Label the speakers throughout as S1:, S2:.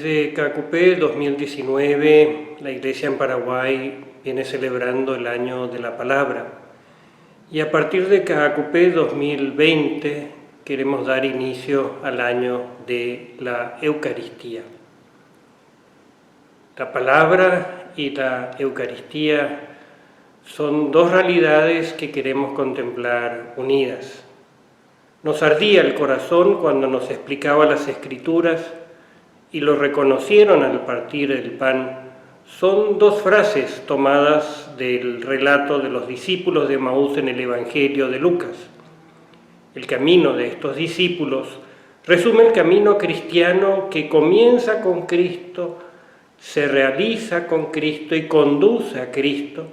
S1: Desde Cacupé 2019, la Iglesia en Paraguay viene celebrando el Año de la Palabra. Y a partir de Cacupé 2020 queremos dar inicio al Año de la Eucaristía. La Palabra y la Eucaristía son dos realidades que queremos contemplar unidas. Nos ardía el corazón cuando nos explicaba las Escrituras y lo reconocieron al partir el pan. Son dos frases tomadas del relato de los discípulos de Emaús en el Evangelio de Lucas. El camino de estos discípulos resume el camino cristiano que comienza con Cristo, se realiza con Cristo y conduce a Cristo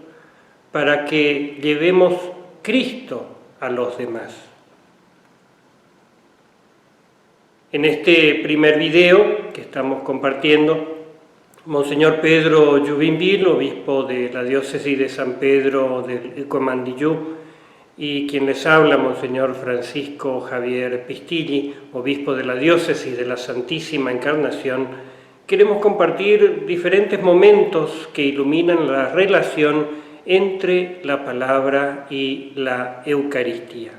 S1: para que llevemos Cristo a los demás. En este primer video que estamos compartiendo, Monseñor Pedro Yubimbín, obispo de la diócesis de San Pedro del Comandillú, y quien les habla, Monseñor Francisco Javier Pistilli, obispo de la diócesis de la Santísima Encarnación, queremos compartir diferentes momentos que iluminan la relación entre la palabra y la Eucaristía.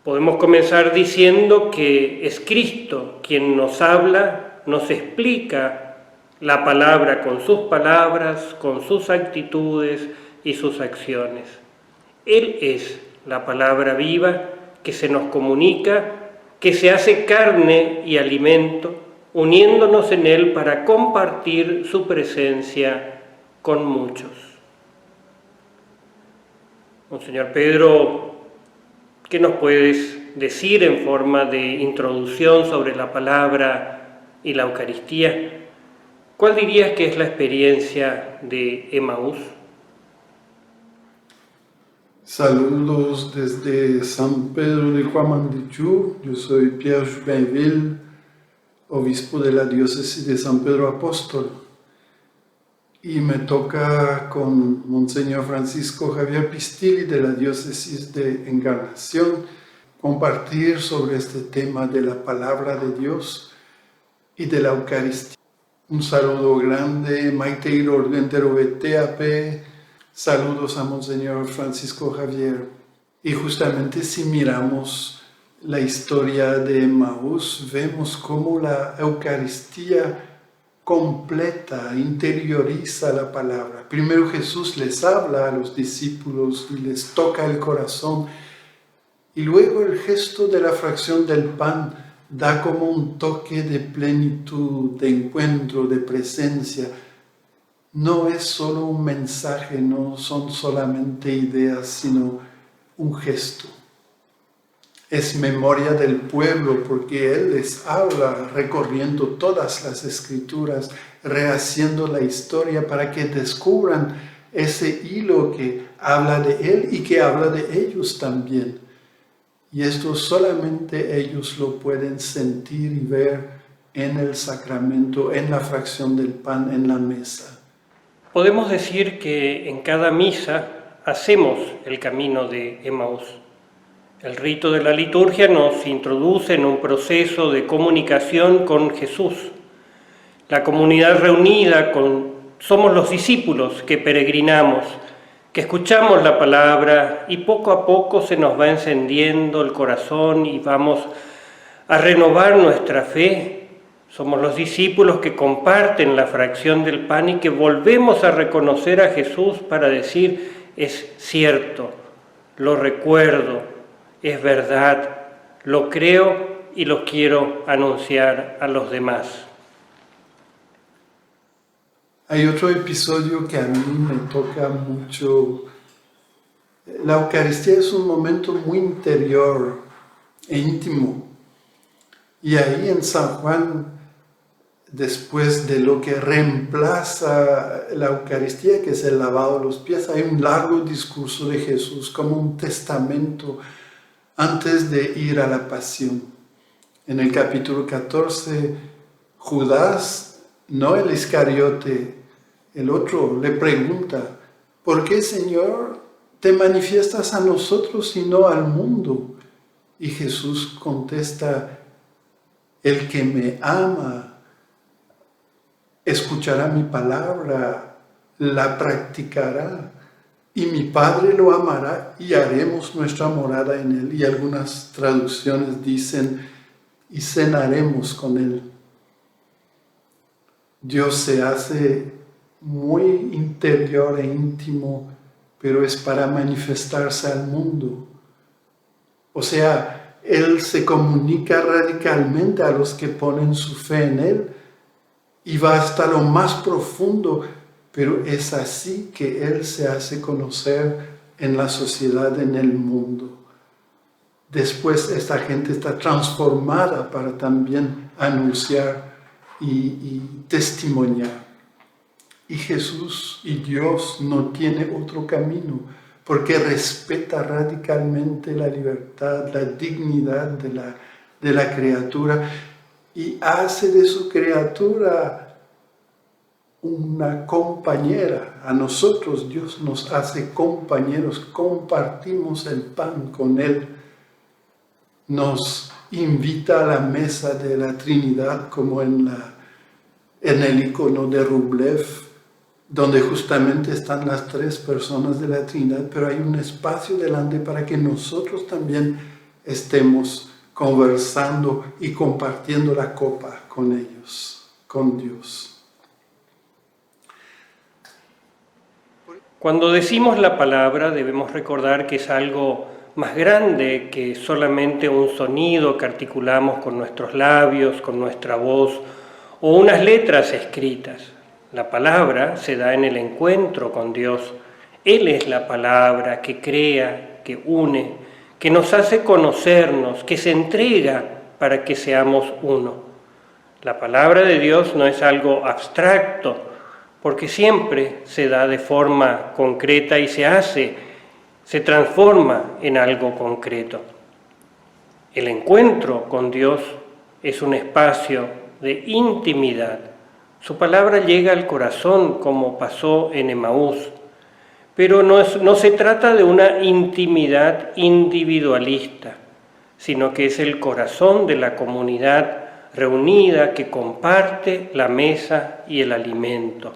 S1: Podemos comenzar diciendo que es Cristo quien nos habla, nos explica la palabra con sus palabras, con sus actitudes y sus acciones. Él es la palabra viva que se nos comunica, que se hace carne y alimento, uniéndonos en Él para compartir su presencia con muchos. Monseñor Pedro, ¿qué nos puedes decir en forma de introducción sobre la palabra y la Eucaristía? ¿Cuál dirías que es la experiencia de Emaús?
S2: Saludos desde San Pedro de Comandillú. Yo soy Pierre Jubainville, obispo de la diócesis de San Pedro Apóstol. Y me toca con Monseñor Francisco Javier Pistilli de la diócesis de Encarnación compartir sobre este tema de la palabra de Dios y de la Eucaristía. Un saludo grande, Maite Ordentero BTAP, saludos a Monseñor Francisco Javier. Y justamente si miramos la historia de Emaús, vemos cómo la Eucaristía completa, interioriza la palabra. Primero Jesús les habla a los discípulos y les toca el corazón, y luego el gesto de la fracción del pan da como un toque de plenitud, de encuentro, de presencia. No es solo un mensaje, no son solamente ideas, sino un gesto. Es memoria del pueblo porque Él les habla recorriendo todas las Escrituras, rehaciendo la historia para que descubran ese hilo que habla de Él y que habla de ellos también. Y esto solamente ellos lo pueden sentir y ver en el sacramento, en la fracción del pan, en la mesa.
S1: Podemos decir que en cada misa hacemos el camino de Emaús. El rito de la liturgia nos introduce en un proceso de comunicación con Jesús. La comunidad reunida somos los discípulos que peregrinamos, que escuchamos la palabra y poco a poco se nos va encendiendo el corazón y vamos a renovar nuestra fe. Somos los discípulos que comparten la fracción del pan y que volvemos a reconocer a Jesús para decir, es cierto, lo recuerdo, es verdad, lo creo y lo quiero anunciar a los demás.
S2: Hay otro episodio que a mí me toca mucho. La Eucaristía es un momento muy interior e íntimo. Y ahí en San Juan, después de lo que reemplaza la Eucaristía, que es el lavado de los pies, hay un largo discurso de Jesús como un testamento antes de ir a la pasión. En el capítulo 14, Judas, no el Iscariote, el otro, le pregunta, ¿por qué, Señor, te manifiestas a nosotros y no al mundo? Y Jesús contesta, El que me ama escuchará mi palabra, la practicará, y mi Padre lo amará y haremos nuestra morada en él. Y algunas traducciones dicen, y cenaremos con él. Dios se hace muy interior e íntimo, pero es para manifestarse al mundo. O sea, Él se comunica radicalmente a los que ponen su fe en Él y va hasta lo más profundo, pero es así que Él se hace conocer en la sociedad, en el mundo. Después esta gente está transformada para también anunciar y testimoniar. Y Jesús y Dios no tiene otro camino, porque respeta radicalmente la libertad, la dignidad de la criatura y hace de su criatura una compañera. A nosotros Dios nos hace compañeros, compartimos el pan con Él. Nos invita a la mesa de la Trinidad como en el icono de Rublev, donde justamente están las tres personas de la Trinidad, pero hay un espacio delante para que nosotros también estemos conversando y compartiendo la copa con ellos, con Dios.
S1: Cuando decimos la palabra debemos recordar que es algo más grande que solamente un sonido que articulamos con nuestros labios, con nuestra voz o unas letras escritas. La palabra se da en el encuentro con Dios. Él es la palabra que crea, que une, que nos hace conocernos, que se entrega para que seamos uno. La palabra de Dios no es algo abstracto, porque siempre se da de forma concreta y se transforma en algo concreto. El encuentro con Dios es un espacio de intimidad. Su palabra llega al corazón como pasó en Emaús, pero no se trata de una intimidad individualista, sino que es el corazón de la comunidad reunida que comparte la mesa y el alimento.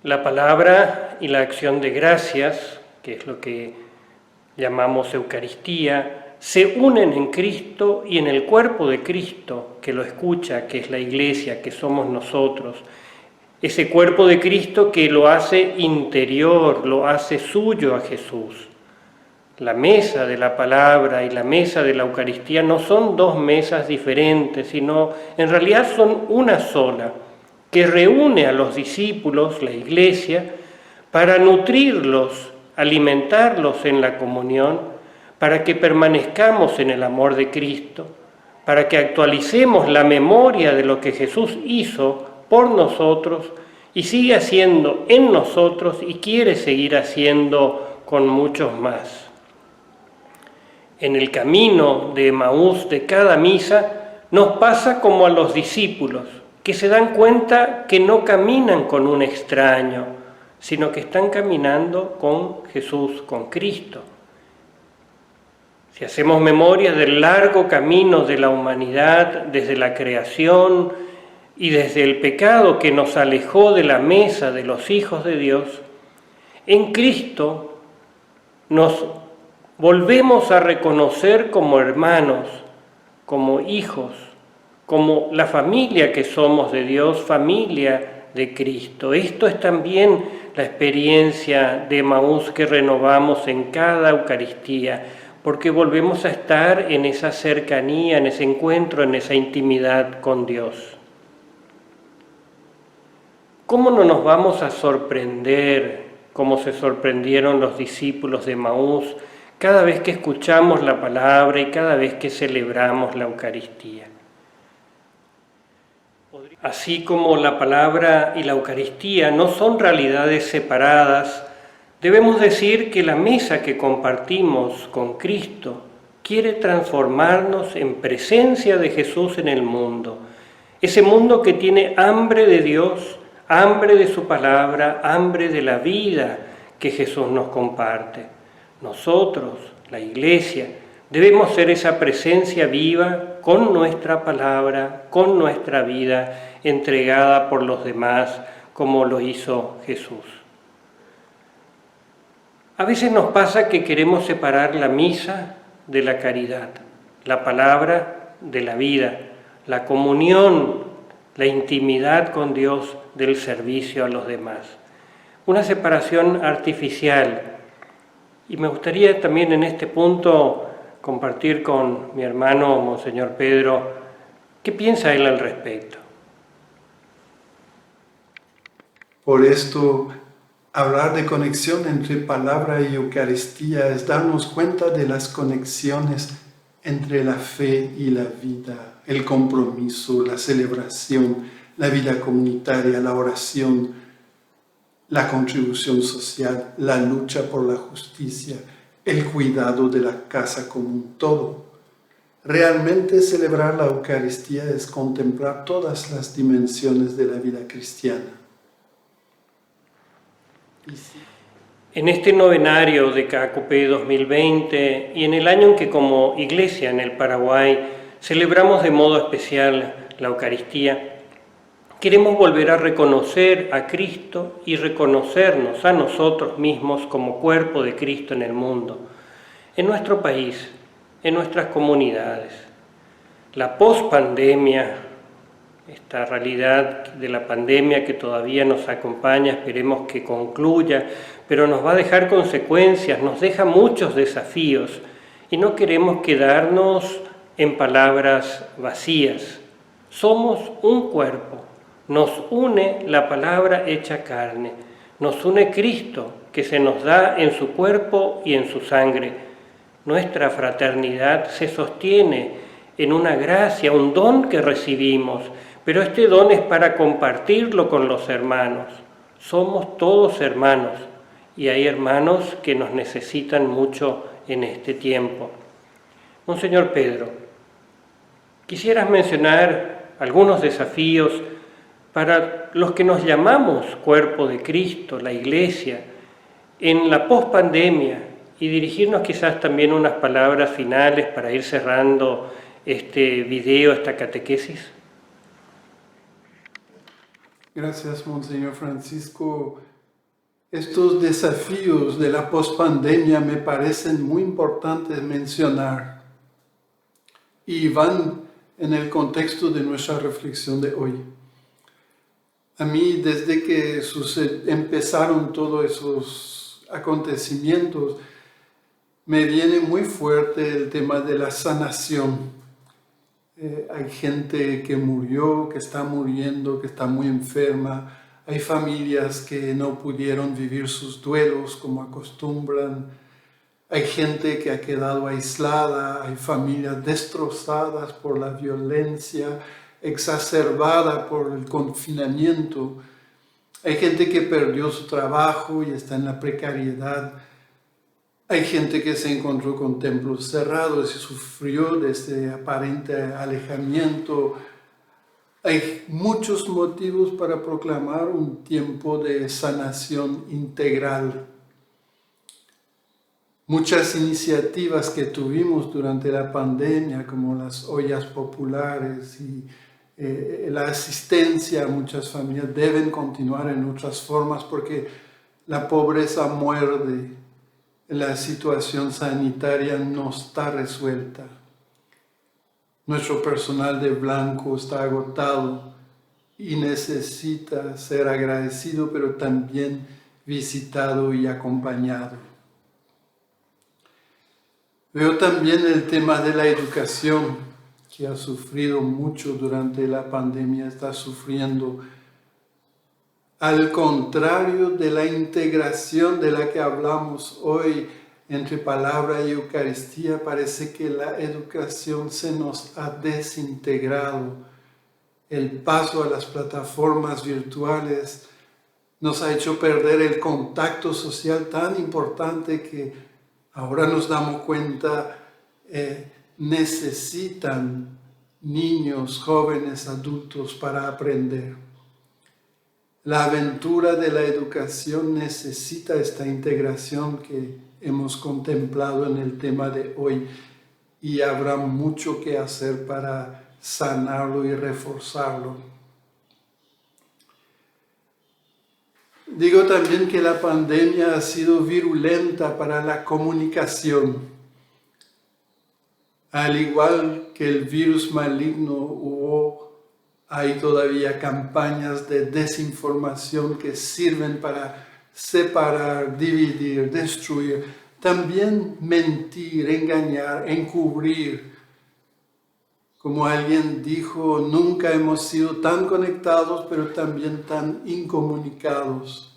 S1: La palabra y la acción de gracias, que es lo que llamamos Eucaristía, se unen en Cristo y en el cuerpo de Cristo, que lo escucha, que es la Iglesia, que somos nosotros. Ese cuerpo de Cristo que lo hace interior, lo hace suyo a Jesús. La mesa de la palabra y la mesa de la Eucaristía no son dos mesas diferentes, sino en realidad son una sola, que reúne a los discípulos, la Iglesia, para nutrirlos, alimentarlos en la comunión, para que permanezcamos en el amor de Cristo, para que actualicemos la memoria de lo que Jesús hizo por nosotros y sigue haciendo en nosotros y quiere seguir haciendo con muchos más. En el camino de Emaús de cada misa nos pasa como a los discípulos, que se dan cuenta que no caminan con un extraño, sino que están caminando con Jesús, con Cristo. Si hacemos memoria del largo camino de la humanidad desde la creación y desde el pecado que nos alejó de la mesa de los hijos de Dios, en Cristo nos volvemos a reconocer como hermanos, como hijos, como la familia que somos de Dios, familia de Cristo. Esto es también la experiencia de Emaús que renovamos en cada Eucaristía, porque volvemos a estar en esa cercanía, en ese encuentro, en esa intimidad con Dios. ¿Cómo no nos vamos a sorprender como se sorprendieron los discípulos de Emaús cada vez que escuchamos la palabra y cada vez que celebramos la Eucaristía? Así como la palabra y la Eucaristía no son realidades separadas, debemos decir que la mesa que compartimos con Cristo quiere transformarnos en presencia de Jesús en el mundo. Ese mundo que tiene hambre de Dios, hambre de su palabra, hambre de la vida que Jesús nos comparte. Nosotros, la Iglesia, Debemos ser esa presencia viva con nuestra palabra, con nuestra vida, entregada por los demás, como lo hizo Jesús. A veces nos pasa que queremos separar la misa de la caridad, la palabra de la vida, la comunión, la intimidad con Dios del servicio a los demás. Una separación artificial. Y me gustaría también en este punto compartir con mi hermano, Monseñor Pedro, qué piensa él al respecto.
S2: Por esto, hablar de conexión entre palabra y Eucaristía es darnos cuenta de las conexiones entre la fe y la vida, el compromiso, la celebración, la vida comunitaria, la oración, la contribución social, la lucha por la justicia, el cuidado de la casa común, todo. Realmente celebrar la Eucaristía es contemplar todas las dimensiones de la vida cristiana.
S1: En este novenario de KKP 2020 y en el año en que como Iglesia en el Paraguay celebramos de modo especial la Eucaristía, queremos volver a reconocer a Cristo y reconocernos a nosotros mismos como cuerpo de Cristo en el mundo, en nuestro país, en nuestras comunidades. La pospandemia, esta realidad de la pandemia que todavía nos acompaña, esperemos que concluya, pero nos va a dejar consecuencias, nos deja muchos desafíos y no queremos quedarnos en palabras vacías. Somos un cuerpo. Nos une la palabra hecha carne, nos une Cristo, que se nos da en su cuerpo y en su sangre. Nuestra fraternidad se sostiene en una gracia, un don que recibimos, pero este don es para compartirlo con los hermanos. Somos todos hermanos y hay hermanos que nos necesitan mucho en este tiempo. Monseñor Pedro, quisieras mencionar algunos desafíos para los que nos llamamos cuerpo de Cristo, la Iglesia, en la pospandemia, y dirigirnos quizás también unas palabras finales para ir cerrando este video, esta catequesis.
S2: Gracias, Monseñor Francisco. Estos desafíos de la pospandemia me parecen muy importantes mencionar y van en el contexto de nuestra reflexión de hoy. A mí, desde que empezaron todos esos acontecimientos, me viene muy fuerte el tema de la sanación. Hay gente que murió, que está muriendo, que está muy enferma. Hay familias que no pudieron vivir sus duelos como acostumbran. Hay gente que ha quedado aislada, hay familias destrozadas por la violencia, exacerbada por el confinamiento. Hay gente que perdió su trabajo y está en la precariedad. Hay gente que se encontró con templos cerrados y sufrió de este aparente alejamiento. Hay muchos motivos para proclamar un tiempo de sanación integral. Muchas iniciativas que tuvimos durante la pandemia, como las ollas populares y la asistencia a muchas familias, deben continuar en otras formas porque la pobreza muerde, la situación sanitaria no está resuelta. Nuestro personal de blanco está agotado y necesita ser agradecido, pero también visitado y acompañado. Veo también el tema de la educación, que ha sufrido mucho durante la pandemia, está sufriendo. Al contrario de la integración de la que hablamos hoy entre palabra y Eucaristía, parece que la educación se nos ha desintegrado. El paso a las plataformas virtuales nos ha hecho perder el contacto social tan importante que ahora nos damos cuenta necesitan niños, jóvenes, adultos para aprender. La aventura de la educación necesita esta integración que hemos contemplado en el tema de hoy. y habrá mucho que hacer para sanarlo y reforzarlo. Digo también que la pandemia ha sido virulenta para la comunicación. Al igual que el virus maligno, hay todavía campañas de desinformación que sirven para separar, dividir, destruir, también mentir, engañar, encubrir. Como alguien dijo, nunca hemos sido tan conectados, pero también tan incomunicados.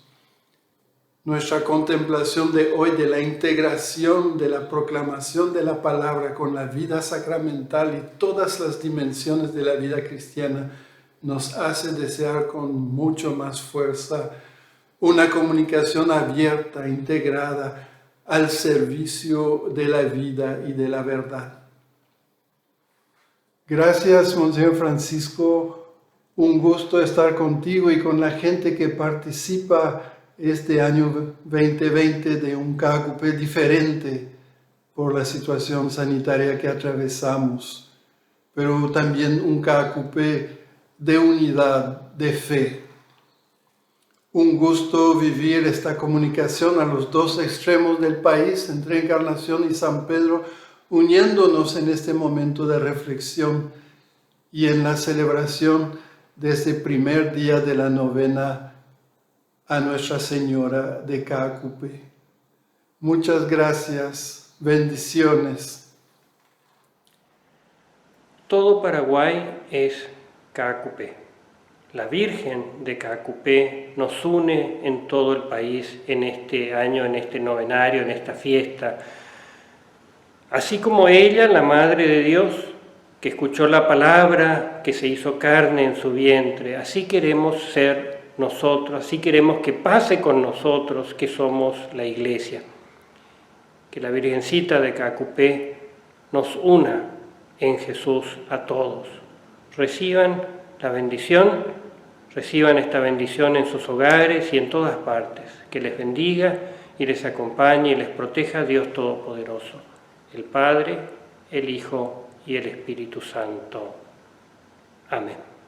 S2: Nuestra contemplación de hoy de la integración de la proclamación de la palabra con la vida sacramental y todas las dimensiones de la vida cristiana nos hace desear con mucho más fuerza una comunicación abierta, integrada, al servicio de la vida y de la verdad. Gracias, Monseñor Francisco. Un gusto estar contigo y con la gente que participa este año 2020 de un KQP diferente por la situación sanitaria que atravesamos, pero también un KQP de unidad, de fe. Un gusto vivir esta comunicación a los dos extremos del país, entre Encarnación y San Pedro, uniéndonos en este momento de reflexión y en la celebración de este primer día de la novena a Nuestra Señora de KQP. Muchas gracias, bendiciones.
S1: Todo Paraguay es KQP. La Virgen de KQP nos une en todo el país en este año, en este novenario, en esta fiesta. Así como ella, la Madre de Dios, que escuchó la palabra, que se hizo carne en su vientre, así queremos ser nosotros, así queremos que pase con nosotros, que somos la Iglesia. Que la Virgencita de KQP nos una en Jesús a todos. Reciban la bendición, reciban esta bendición en sus hogares y en todas partes. Que les bendiga y les acompañe y les proteja Dios Todopoderoso, el Padre, el Hijo y el Espíritu Santo. Amén.